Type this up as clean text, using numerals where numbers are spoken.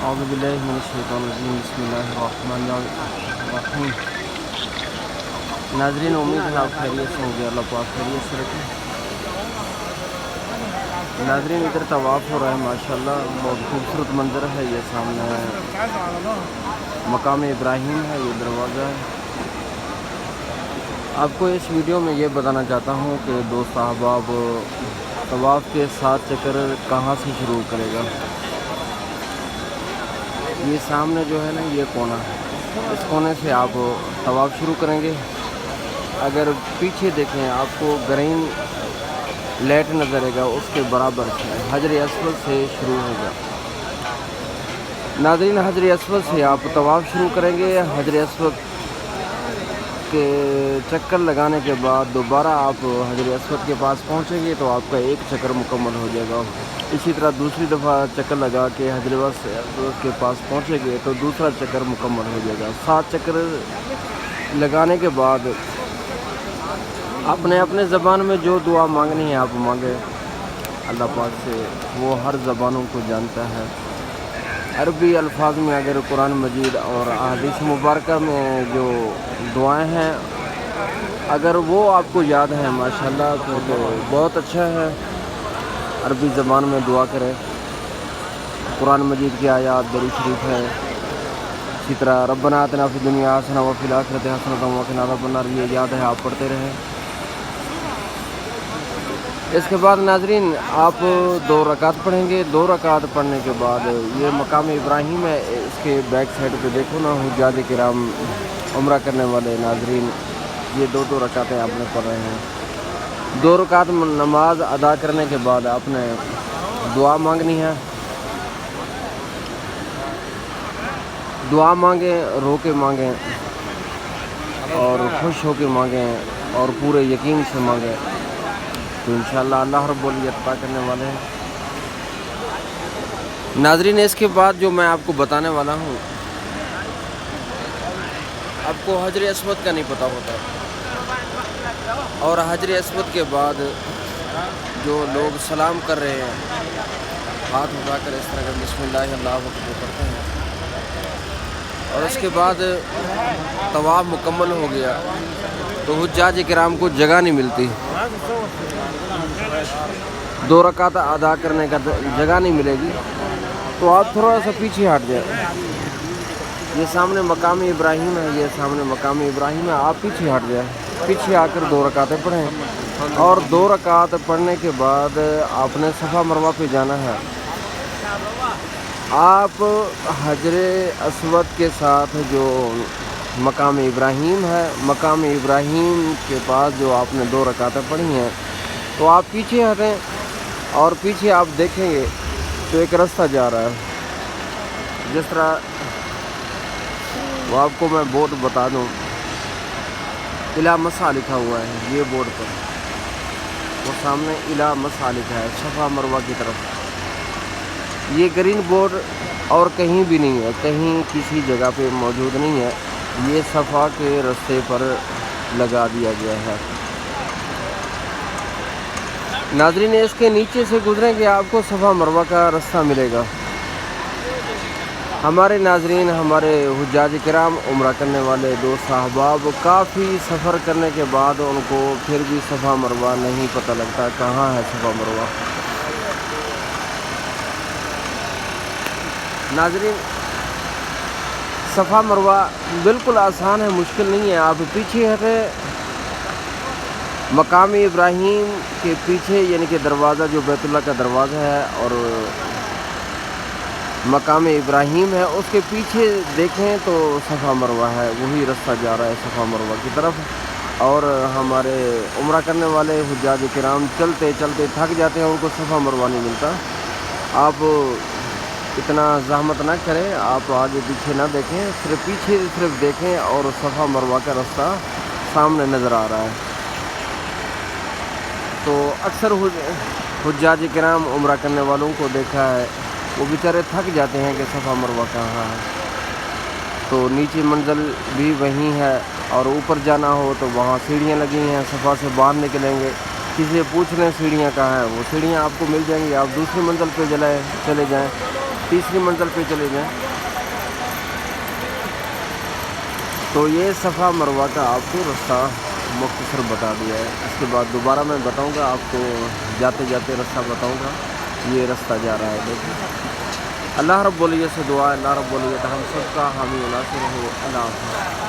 اعوذ باللہ من الشیطان الرجیم بسم اللہ الرحمن الرحیم۔ ناظرین، امید ہے آپ خیریت سے ہوں گے، اللہ پاک خیریت سے رکھیں۔ ناظرین، ادھر طواف ہو رہا ہے، ماشاءاللہ بہت خوبصورت منظر ہے۔ یہ سامنے مقام ابراہیم ہے، یہ دروازہ ہے۔ آپ کو اس ویڈیو میں یہ بتانا چاہتا ہوں کہ دوست احباب طواف کے 7 چکر کہاں سے شروع کرے گا۔ یہ سامنے جو ہے نا، یہ کونا ہے، اس کونے سے آپ طواف شروع کریں گے۔ اگر پیچھے دیکھیں آپ کو گرین لیٹ نظر آئے گا، اس کے برابر سے حجر اسود سے شروع ہوگا۔ ناظرین، حجر اسود سے آپ طواف شروع کریں گے۔ حجر اسود کے چکر لگانے کے بعد دوبارہ آپ حجر اسود کے پاس پہنچیں گے تو آپ کا ایک چکر مکمل ہو جائے گا۔ اسی طرح دوسری دفعہ چکر لگا کے حجر اسود کے پاس پہنچیں گے تو دوسرا چکر مکمل ہو جائے گا۔ 7 چکر لگانے کے بعد اپنے زبان میں جو دعا مانگنی ہے آپ مانگیں اللہ پاک سے، وہ ہر زبانوں کو جانتا ہے۔ عربی الفاظ میں اگر قرآن مجید اور احادیث مبارکہ میں جو دعائیں ہیں اگر وہ آپ کو یاد ہیں ماشاءاللہ تو بہت اچھا ہے۔ عربی زبان میں دعا کریں، قرآن مجید کی آیات درود شریف ہے، اسی طرح ربنا آتنا فی الدنیا حسنہ وفی الآخرۃ حسنۃ وقنا عذاب النار، یہ یاد ہے آپ پڑھتے رہیں۔ اس کے بعد ناظرین آپ 2 رکعت پڑھیں گے۔ 2 رکعت پڑھنے کے بعد یہ مقام ابراہیم ہے، اس کے بیک سائڈ پہ دیکھو نا، حجاج کرام عمرہ کرنے والے ناظرین، یہ 2 رکعتیں آپ نے پڑھ رہے ہیں۔ 2 رکعت نماز ادا کرنے کے بعد آپ نے دعا مانگنی ہے۔ دعا مانگیں، رو کے مانگیں اور خوش ہو کے مانگیں اور پورے یقین سے مانگیں تو انشاءاللہ اللہ رب العزت عطا کرنے والے ہیں۔ ناظرین، اس کے بعد جو میں آپ کو بتانے والا ہوں، آپ کو حجر اسود کا نہیں پتہ ہوتا، اور حجر اسود کے بعد جو لوگ سلام کر رہے ہیں ہاتھ اٹھا کر اس طرح کا بسم اللہ اللہ اکبر کرتے ہیں، اور اس کے بعد طواف مکمل ہو گیا تو حجاج کرام کو جگہ نہیں ملتی، 2 رکعت ادا کرنے کا جگہ نہیں ملے گی، تو آپ تھوڑا سا پیچھے ہٹ جائیں۔ یہ سامنے مقام ابراہیم ہے، یہ سامنے مقام ابراہیم ہے، آپ پیچھے ہٹ جائیں، پیچھے آ کر 2 رکعتیں پڑھیں، اور 2 رکعت پڑھنے کے بعد آپ نے صفا مروہ پہ جانا ہے۔ آپ حجر اسود کے ساتھ جو مقام ابراہیم ہے، مقام ابراہیم کے پاس جو آپ نے 2 رکعتیں پڑھی ہیں تو آپ پیچھے ہٹیں، اور پیچھے آپ دیکھیں گے تو ایک راستہ جا رہا ہے، جس طرح وہ آپ کو میں بورڈ بتا دوں، الہ مسعی لکھا ہوا ہے یہ بورڈ پر، وہ سامنے الہ مسعی لکھا ہے صفا مروہ کی طرف۔ یہ گرین بورڈ اور کہیں بھی نہیں ہے، کہیں کسی جگہ پہ موجود نہیں ہے، یہ صفا کے راستے پر لگا دیا گیا ہے۔ ناظرین، اس کے نیچے سے گزریں گے آپ کو صفا مروہ کا راستہ ملے گا۔ ہمارے ناظرین، ہمارے حجاج کرام عمرہ کرنے والے دوست احباب کافی سفر کرنے کے بعد ان کو پھر بھی صفا مروہ نہیں پتہ لگتا کہاں ہے صفا مروہ۔ ناظرین، صفا مروہ بالکل آسان ہے، مشکل نہیں ہے۔ آپ پیچھے ہٹیں، مقام ابراہیم کے پیچھے یعنی کہ دروازہ جو بیت اللہ کا دروازہ ہے اور مقام ابراہیم ہے، اس کے پیچھے دیکھیں تو صفا مروہ ہے، وہی راستہ جا رہا ہے صفا مروہ کی طرف۔ اور ہمارے عمرہ کرنے والے حجاج کرام چلتے چلتے تھک جاتے ہیں، ان کو صفا مروہ نہیں ملتا۔ آپ اتنا زحمت نہ کریں، آپ آگے پیچھے نہ دیکھیں، صرف دیکھیں اور صفا مروہ کا راستہ سامنے نظر آ رہا ہے۔ تو اکثر حجاج کرام عمرہ کرنے والوں کو دیکھا ہے وہ بیچارے تھک جاتے ہیں کہ صفا مروہ کہاں ہے، تو نیچے منزل بھی وہیں ہے، اور اوپر جانا ہو تو وہاں سیڑھیاں لگی ہیں، صفا سے باہر نکلیں گے کسی سے پوچھ لیں سیڑھیاں کہاں ہیں، وہ سیڑھیاں آپ کو مل جائیں گی، آپ دوسری منزل پہ چلے جائیں، تیسری منزل پہ چلے جائیں تو یہ صفا مروہ کا آپ کو رستہ مختصر بتا دیا ہے. اس کے بعد دوبارہ میں بتاؤں گا آپ کو، جاتے جاتے رستہ بتاؤں گا. یہ رستہ جا رہا ہے دیکھیں. اللہ رب العزت سے دعا ہے، اللہ رب العزت ہم سب کا حامی و ناصر ہو. اللہ حافظ.